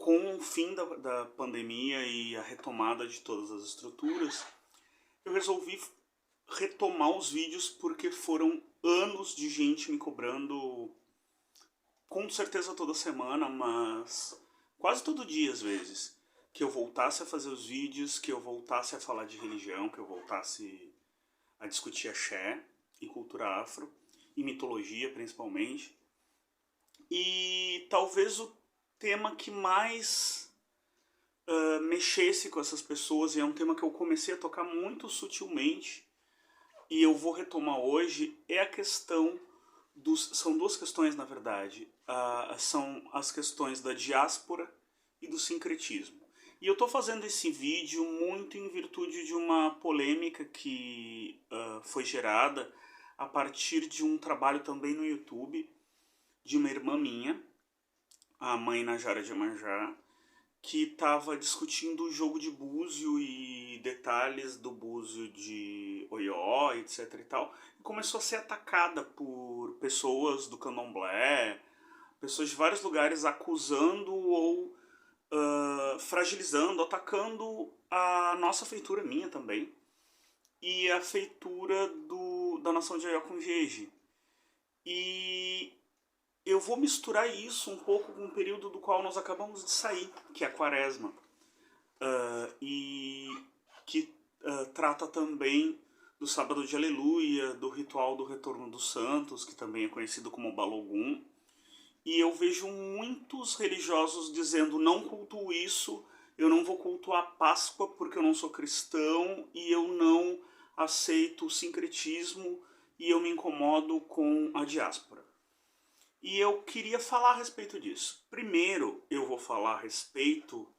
com o fim da pandemia e a retomada de todas as estruturas, eu resolvi retomar os vídeos porque foram anos de gente me cobrando, com certeza toda semana, mas quase todo dia às vezes, que eu voltasse a fazer os vídeos, que eu voltasse a falar de religião, que eu voltasse a discutir axé e cultura afro, e mitologia principalmente. E talvez o tema que mais mexesse com essas pessoas, e é um tema que eu comecei a tocar muito sutilmente, e eu vou retomar hoje, é a questão são duas questões, na verdade. São as questões da diáspora e do sincretismo. E eu estou fazendo esse vídeo muito em virtude de uma polêmica que foi gerada a partir de um trabalho também no YouTube de uma irmã minha, a mãe Najara de Iemanjá, que estava discutindo o jogo de búzio e detalhes do búzio de Oió, etc e tal, e começou a ser atacada por pessoas do candomblé, pessoas de vários lugares acusando ou fragilizando, atacando a nossa feitura, minha também, e a feitura da nação de Oió com Jeje. E eu vou misturar isso um pouco com o período do qual nós acabamos de sair, que é a Quaresma, e que trata também do Sábado de Aleluia, do ritual do Retorno dos Santos, que também é conhecido como Balogum. E eu vejo muitos religiosos dizendo: não cultuo isso, eu não vou cultuar a Páscoa porque eu não sou cristão e eu não aceito o sincretismo e eu me incomodo com a diáspora. E eu queria falar a respeito disso. Primeiro, eu vou falar a respeito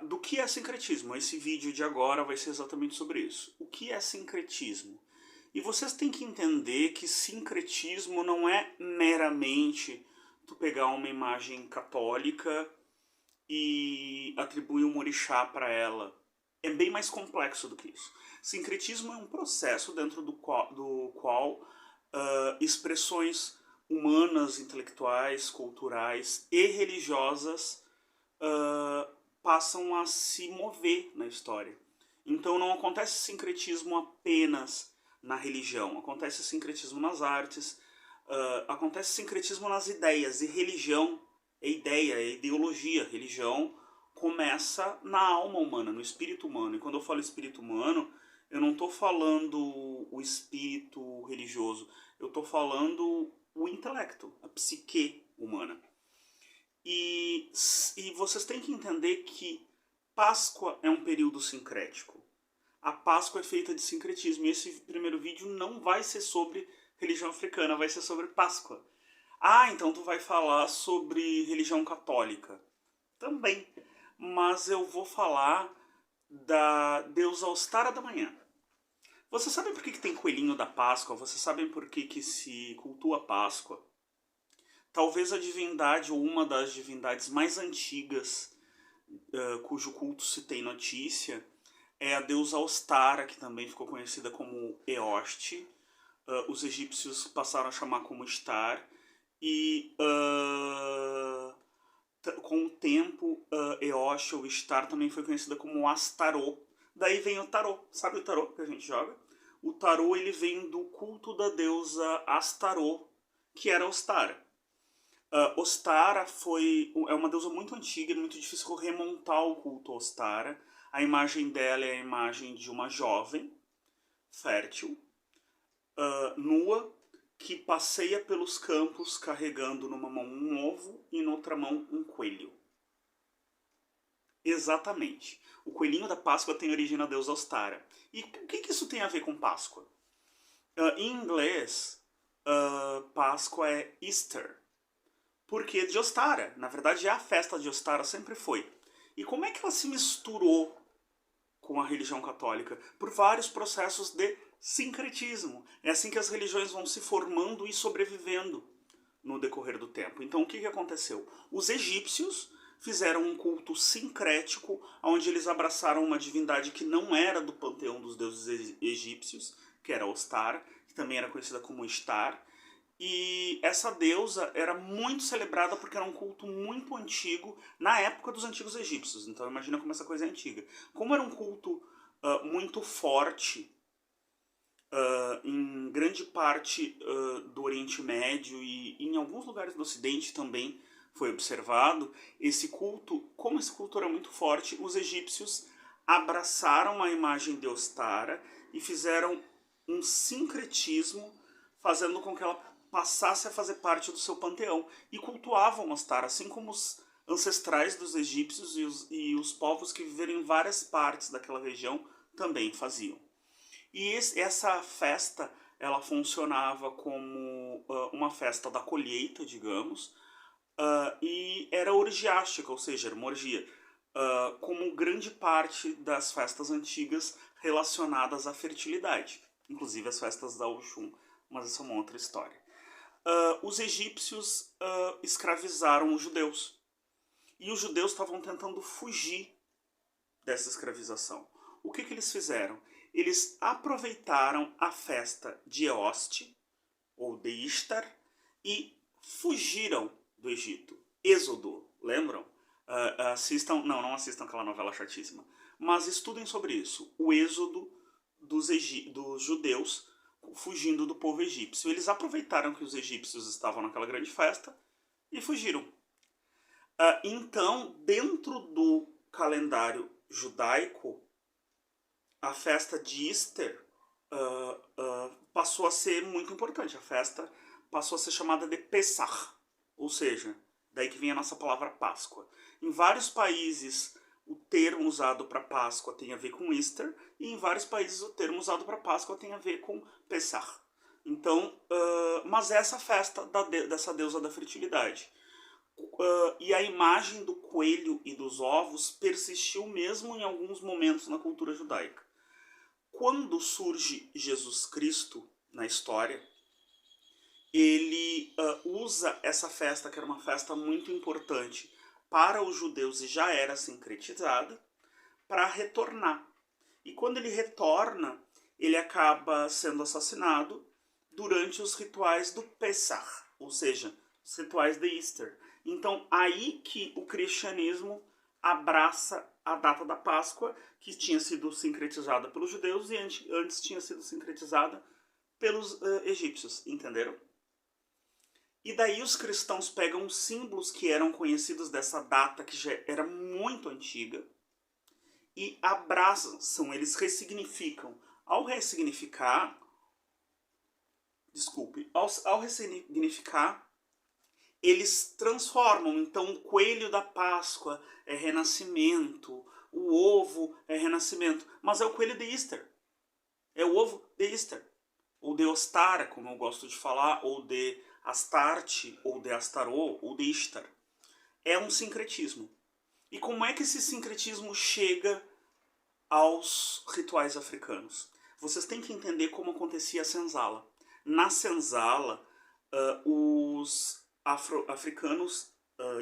do que é sincretismo. Esse vídeo de agora vai ser exatamente sobre isso. O que é sincretismo? E vocês têm que entender que sincretismo não é meramente tu pegar uma imagem católica e atribuir um orixá para ela. É bem mais complexo do que isso. Sincretismo é um processo dentro do qual expressões humanas, intelectuais, culturais e religiosas passam a se mover na história. Então não acontece sincretismo apenas na religião, acontece sincretismo nas artes, acontece sincretismo nas ideias, e religião é ideia, é ideologia. Religião começa na alma humana, no espírito humano. E quando eu falo espírito humano, eu não estou falando o espírito religioso, eu estou falando o intelecto, a psique humana. E vocês têm que entender que Páscoa é um período sincrético. A Páscoa é feita de sincretismo. E esse primeiro vídeo não vai ser sobre religião africana, vai ser sobre Páscoa. Então tu vai falar sobre religião católica. Também. Mas eu vou falar da deusa Ostara da Manhã. Vocês sabem por que tem coelhinho da Páscoa? Vocês sabem por que se cultua a Páscoa? Talvez a divindade, ou uma das divindades mais antigas, cujo culto se tem notícia, é a deusa Ostara, que também ficou conhecida como Eoste. Os egípcios passaram a chamar como Star. E com o tempo, Eoste ou Star também foi conhecida como Astarô. Daí vem o tarô. Sabe o tarô que a gente joga? O tarô ele vem do culto da deusa Astarô, que era Ostara. Ostara é uma deusa muito antiga, é muito difícil remontar o culto a Ostara. A imagem dela é a imagem de uma jovem, fértil, nua, que passeia pelos campos carregando numa mão um ovo e noutra mão um coelho. Exatamente. O coelhinho da Páscoa tem origem na deusa Ostara. E o que isso tem a ver com Páscoa? Em inglês, Páscoa é Easter. Porque de Ostara. Na verdade, a festa de Ostara sempre foi. E como é que ela se misturou com a religião católica? Por vários processos de sincretismo. É assim que as religiões vão se formando e sobrevivendo no decorrer do tempo. Então, o que aconteceu? Os egípcios fizeram um culto sincrético, onde eles abraçaram uma divindade que não era do panteão dos deuses egípcios, que era Ostara, que também era conhecida como Star, E essa deusa era muito celebrada porque era um culto muito antigo na época dos antigos egípcios. Então imagina como essa coisa é antiga. Como era um culto muito forte em grande parte do Oriente Médio e em alguns lugares do Ocidente também foi observado, como esse culto era muito forte, os egípcios abraçaram a imagem de Ostara e fizeram um sincretismo, fazendo com que ela passasse a fazer parte do seu panteão e cultuavam Ostara, assim como os ancestrais dos egípcios e os povos que viveram em várias partes daquela região também faziam. E essa festa, ela funcionava como uma festa da colheita, digamos, e era orgiástica, ou seja, era uma orgia, como grande parte das festas antigas relacionadas à fertilidade, inclusive as festas da Oxum, mas essa é uma outra história. Os egípcios escravizaram os judeus, e os judeus estavam tentando fugir dessa escravização. O que eles fizeram? Eles aproveitaram a festa de Eoste, ou de Ishtar, e fugiram do Egito. Êxodo, lembram? Assistam, não assistam aquela novela chatíssima, mas estudem sobre isso. O êxodo dos judeus fugindo do povo egípcio. Eles aproveitaram que os egípcios estavam naquela grande festa e fugiram. Então, dentro do calendário judaico, a festa de Easter passou a ser muito importante. A festa passou a ser chamada de Pesach, ou seja, daí que vem a nossa palavra Páscoa. Em vários países, o termo usado para Páscoa tem a ver com Easter, e em vários países o termo usado para Páscoa tem a ver com Pesach. Então, mas é essa festa dessa deusa da fertilidade. E a imagem do coelho e dos ovos persistiu mesmo em alguns momentos na cultura judaica. Quando surge Jesus Cristo na história, ele usa essa festa, que era uma festa muito importante para os judeus e já era sincretizada, para retornar. E quando ele retorna, ele acaba sendo assassinado durante os rituais do Pesach, ou seja, os rituais de Easter. Então, aí que o cristianismo abraça a data da Páscoa, que tinha sido sincretizada pelos judeus e antes tinha sido sincretizada pelos egípcios, entenderam? E daí os cristãos pegam símbolos que eram conhecidos dessa data, que já era muito antiga, e abraçam, eles ressignificam. Ao ressignificar, eles transformam. Então, o coelho da Páscoa é renascimento, o ovo é renascimento, mas é o coelho de Easter. É o ovo de Easter. Ou de Ostara, como eu gosto de falar, ou de Astarte, ou de Astarô, ou de Ishtar. É um sincretismo. E como é que esse sincretismo chega aos rituais africanos? Vocês têm que entender como acontecia a senzala. Na senzala, os africanos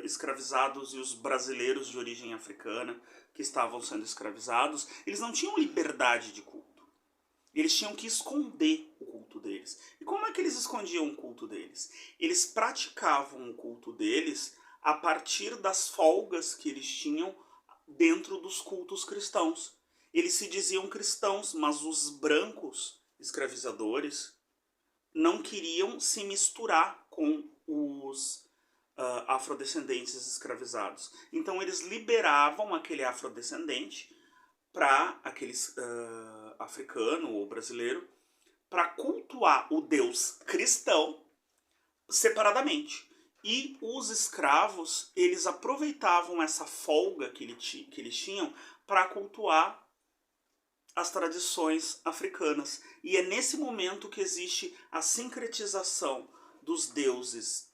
escravizados e os brasileiros de origem africana que estavam sendo escravizados, eles não tinham liberdade de culto. Eles tinham que esconder o culto deles. E como é que eles escondiam o culto deles? Eles praticavam o culto deles a partir das folgas que eles tinham dentro dos cultos cristãos. Eles se diziam cristãos, mas os brancos escravizadores não queriam se misturar com os afrodescendentes escravizados. Então eles liberavam aquele afrodescendente para aquele africano ou brasileiro para cultuar o Deus cristão separadamente. E os escravos, eles aproveitavam essa folga que eles tinham para cultuar as tradições africanas. E é nesse momento que existe a sincretização dos deuses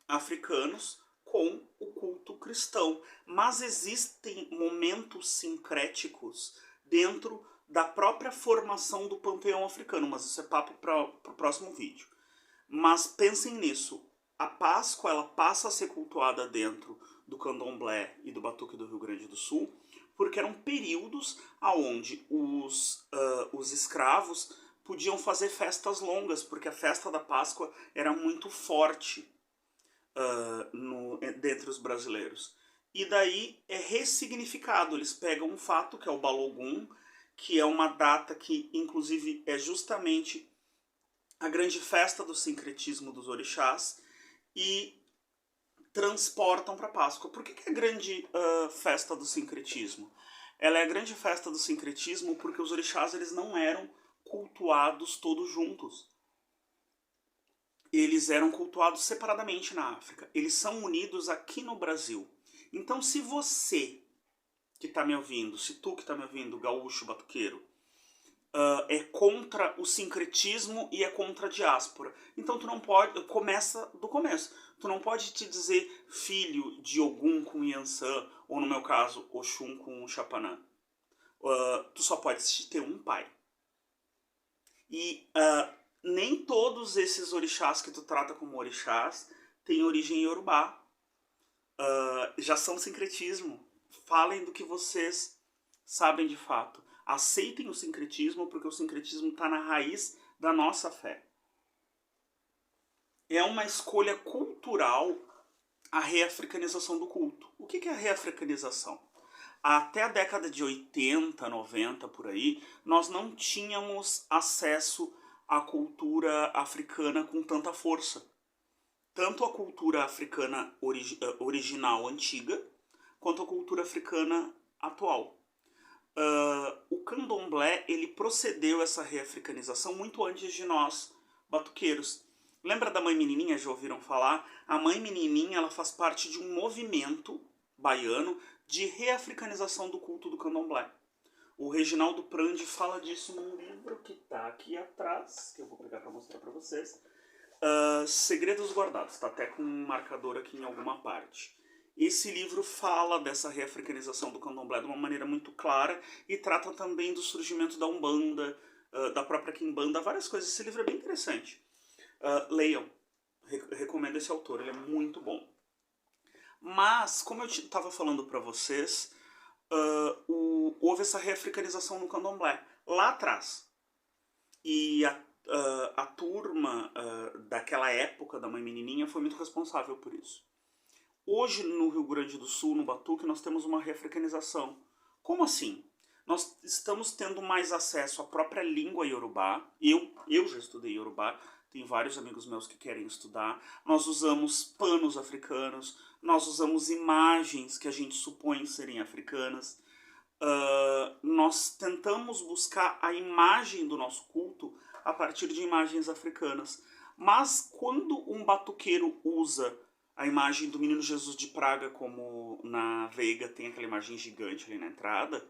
africanos com o culto cristão. Mas existem momentos sincréticos dentro da própria formação do panteão africano, mas isso é papo para o próximo vídeo. Mas pensem nisso, a Páscoa ela passa a ser cultuada dentro do Candomblé e do Batuque do Rio Grande do Sul, porque eram períodos onde os escravos podiam fazer festas longas, porque a festa da Páscoa era muito forte dentre os brasileiros. E daí é ressignificado, eles pegam um fato, que é o Balogun, que é uma data que, inclusive, é justamente a grande festa do sincretismo dos orixás, e transportam para a Páscoa. Por que é a grande festa do sincretismo? Ela é a grande festa do sincretismo porque os orixás eles não eram cultuados todos juntos. Eles eram cultuados separadamente na África. Eles são unidos aqui no Brasil. Então, se você que está me ouvindo, se tu que está me ouvindo, gaúcho, batuqueiro, é contra o sincretismo e é contra a diáspora, então tu não pode, começa do começo, tu não pode te dizer filho de Ogum com Yansan, ou no meu caso, Oxum com Xapanã. Tu só pode ter um pai. E nem todos esses orixás que tu trata como orixás têm origem iorubá. Já são sincretismo. Falem do que vocês sabem de fato. Aceitem o sincretismo, porque o sincretismo está na raiz da nossa fé. É uma escolha cultural a reafricanização do culto. O que é a reafricanização? Até a década de 80, 90, por aí, nós não tínhamos acesso à cultura africana com tanta força. Tanto a cultura africana original antiga, quanto a cultura africana atual. O candomblé ele procedeu essa reafricanização muito antes de nós, batuqueiros. Lembra da Mãe Menininha, já ouviram falar? A Mãe Menininha ela faz parte de um movimento baiano de reafricanização do culto do candomblé. O Reginaldo Prandi fala disso num livro que está aqui atrás, que eu vou pegar para mostrar para vocês. Segredos Guardados, está até com um marcador aqui em alguma parte. Esse livro fala dessa reafricanização do candomblé de uma maneira muito clara e trata também do surgimento da Umbanda, da própria Quimbanda, várias coisas. Esse livro é bem interessante. Leiam, recomendo esse autor, ele é muito bom. Mas, como eu estava falando para vocês, houve essa reafricanização no candomblé lá atrás. E a turma daquela época da Mãe Menininha foi muito responsável por isso. Hoje, no Rio Grande do Sul, no Batuque, nós temos uma reafricanização. Como assim? Nós estamos tendo mais acesso à própria língua iorubá. Eu já estudei iorubá, tem vários amigos meus que querem estudar. Nós usamos panos africanos, nós usamos imagens que a gente supõe serem africanas. Nós tentamos buscar a imagem do nosso culto a partir de imagens africanas. Mas quando um batuqueiro usa a imagem do Menino Jesus de Praga, como na Veiga tem aquela imagem gigante ali na entrada,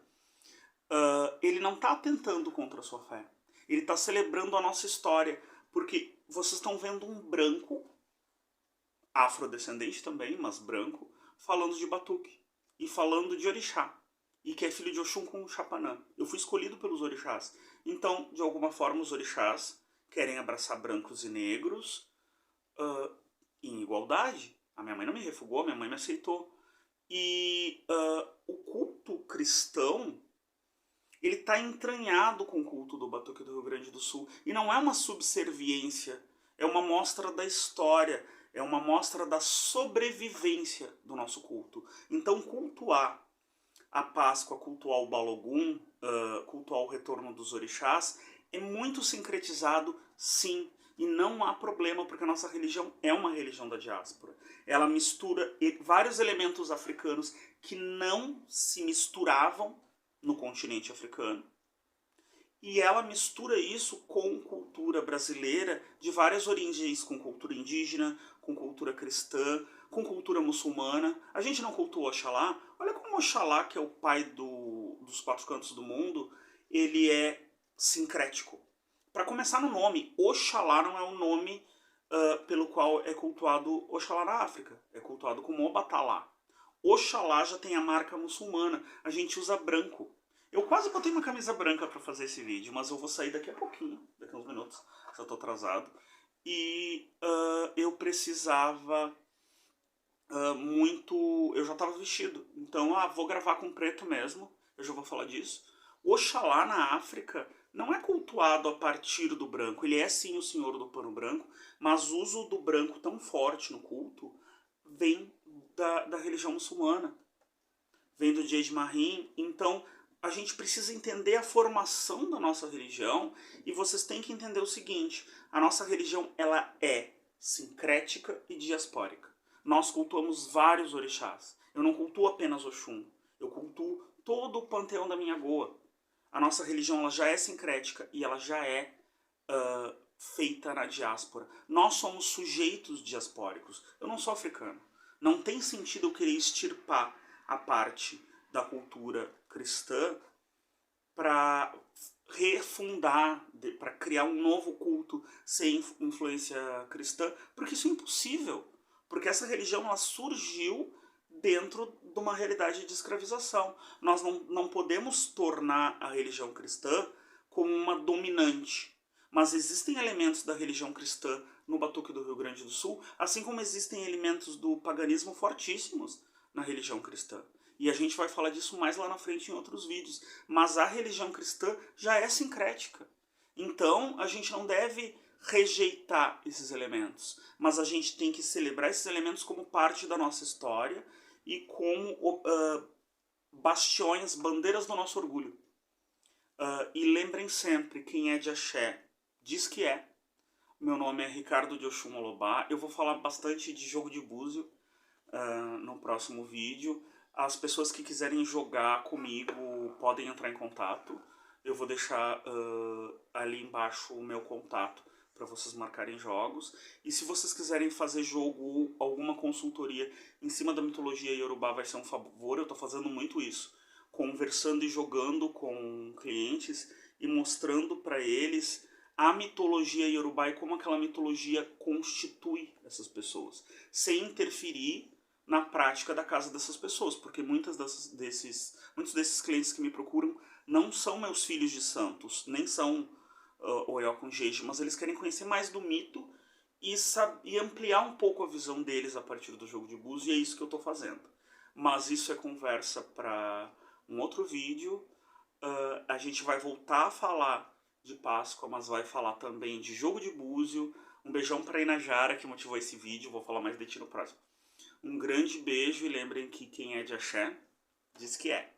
ele não está atentando contra a sua fé. Ele está celebrando a nossa história, porque vocês estão vendo um branco, afrodescendente também, mas branco, falando de batuque e falando de orixá, e que é filho de Oxum com Xapanã. Eu fui escolhido pelos orixás. Então, de alguma forma, os orixás querem abraçar brancos e negros em igualdade. A minha mãe não me refugou, a minha mãe me aceitou. E o culto cristão, ele está entranhado com o culto do Batuque do Rio Grande do Sul. E não é uma subserviência, é uma mostra da história, é uma mostra da sobrevivência do nosso culto. Então, cultuar a Páscoa, cultuar o Balogun, cultuar o retorno dos orixás, é muito sincretizado, sim. E não há problema, porque a nossa religião é uma religião da diáspora. Ela mistura vários elementos africanos que não se misturavam no continente africano. E ela mistura isso com cultura brasileira de várias origens, com cultura indígena, com cultura cristã, com cultura muçulmana. A gente não cultua Oxalá. Olha como Oxalá, que é o pai dos quatro cantos do mundo, ele é sincrético. Para começar no nome, Oxalá não é o nome pelo qual é cultuado Oxalá na África. É cultuado como Obatalá. Oxalá já tem a marca muçulmana. A gente usa branco. Eu quase botei uma camisa branca para fazer esse vídeo, mas eu vou sair daqui a pouquinho, daqui a uns minutos, já estou atrasado. E eu precisava muito... Eu já estava vestido, então vou gravar com preto mesmo, eu já vou falar disso. Oxalá na África não é cultuado a partir do branco. Ele é sim o senhor do pano branco, mas o uso do branco tão forte no culto vem da religião muçulmana, vem do Jade Mahim. Então a gente precisa entender a formação da nossa religião, e vocês têm que entender o seguinte: a nossa religião ela é sincrética e diaspórica. Nós cultuamos vários orixás. Eu não cultuo apenas Oxum, eu cultuo todo o panteão da Minhagoa. A nossa religião ela já é sincrética e ela já é feita na diáspora. Nós somos sujeitos diaspóricos. Eu não sou africano. Não tem sentido eu querer extirpar a parte da cultura cristã para refundar, para criar um novo culto sem influência cristã, porque isso é impossível. Porque essa religião ela surgiu dentro de uma realidade de escravização. Nós não podemos tornar a religião cristã como uma dominante. Mas existem elementos da religião cristã no Batuque do Rio Grande do Sul, assim como existem elementos do paganismo fortíssimos na religião cristã. E a gente vai falar disso mais lá na frente em outros vídeos. Mas a religião cristã já é sincrética. Então a gente não deve rejeitar esses elementos, mas a gente tem que celebrar esses elementos como parte da nossa história e como bastiões, bandeiras do nosso orgulho. E lembrem sempre, quem é de axé diz que é. Meu nome é Ricardo de Oxum Olobá. Eu vou falar bastante de jogo de búzio no próximo vídeo. As pessoas que quiserem jogar comigo podem entrar em contato. Eu vou deixar ali embaixo o meu contato para vocês marcarem jogos. E se vocês quiserem fazer jogo ou alguma consultoria em cima da mitologia iorubá, vai ser um favor. Eu estou fazendo muito isso, conversando e jogando com clientes e mostrando para eles a mitologia iorubá e como aquela mitologia constitui essas pessoas, sem interferir na prática da casa dessas pessoas, porque muitos desses clientes que me procuram não são meus filhos de santos, nem são Oió com Jeje, mas eles querem conhecer mais do mito e ampliar um pouco a visão deles a partir do jogo de búzio, e é isso que eu estou fazendo. Mas isso é conversa para um outro vídeo. A gente vai voltar a falar de Páscoa, mas vai falar também de jogo de búzio. Um beijão para a Inajara, que motivou esse vídeo, vou falar mais de ti no próximo. Um grande beijo e lembrem que quem é de axé diz que é.